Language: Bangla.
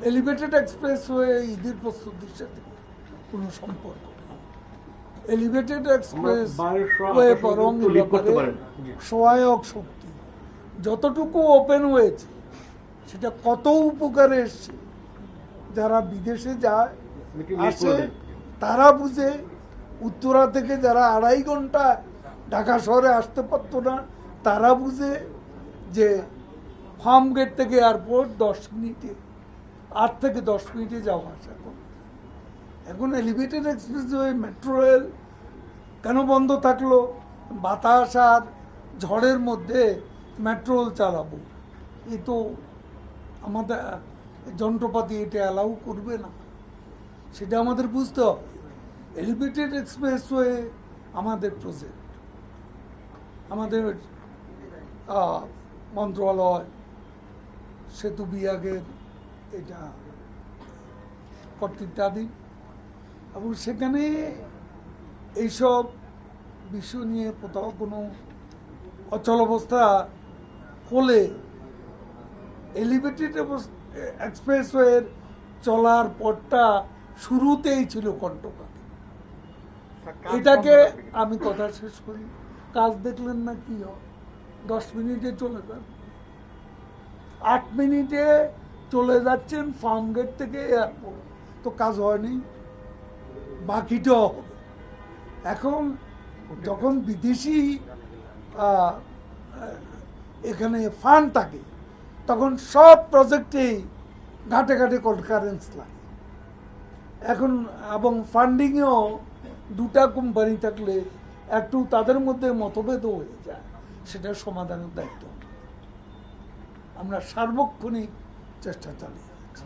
এলিভেটেড এক্সপ্রেসওয়ে ঈদের প্রস্তুতির সাথে কোনো সম্পর্ক নেই। এলিভেটেড এক্সপ্রেসওয়ে বরং ব্যাপারে সহায়ক শক্তি যতটুকু ওপেন হয়েছে সেটা কত উপকারে এসছে, যারা বিদেশে যায় আসে তারা বুঝে, উত্তরা থেকে যারা 2.5 ঘন্টা ঢাকা শহরে আসতে পারতো না তারা বুঝে যে ফার্ম গেট থেকে এয়ারপোর্ট 10 মিনিটে 8 থেকে 10 মিনিটে যাওয়া আসা করে। এখন এলিভেটেড এক্সপ্রেসওয়ে মেট্রো রেল কেন বন্ধ থাকলো? বাতাস আর ঝড়ের মধ্যে মেট্রো রেল চালাবো, এ তো আমাদের যন্ত্রপাতি এটা অ্যালাউ করবে না, সেটা আমাদের বুঝতে হবে। এলিভেটেড এক্সপ্রেসওয়ে আমাদের প্রজেক্ট, আমাদের মন্ত্রণালয় সেতু বিভাগের এটা কর্তৃত্বাধীন, এবং সেখানে এইসব বিষয় নিয়ে কোথাও কোনো অচলাবস্থা হলে এলিভেটেড এক্সপ্রেসওয়ের চলার পথটা শুরুতেই ছিল কণ্টকাকী। এটাকে আমি কথা শেষ করি, কাজ দেখলেন না কি হয়, 10 মিনিটে চলে যান, 8 মিনিটে চলে যাচ্ছেন ফার্ম গেট থেকে এয়ারপোর্ট, তো কাজ হয়নি, বাকিটাও হবে। এখন যখন বিদেশি এখানে ফান্ড থাকে তখন সব প্রজেক্টেই ঘাটে ঘাটে কনকারেন্স লাগে এখন, এবং ফান্ডিংয়েও 2টা কোম্পানি থাকলে একটু তাদের মধ্যে মতভেদও হয়ে যায়, সেটা সমাধানের দায়িত্ব আমরা সার্বক্ষণিক চেষ্টা চালিয়ে যাচ্ছি।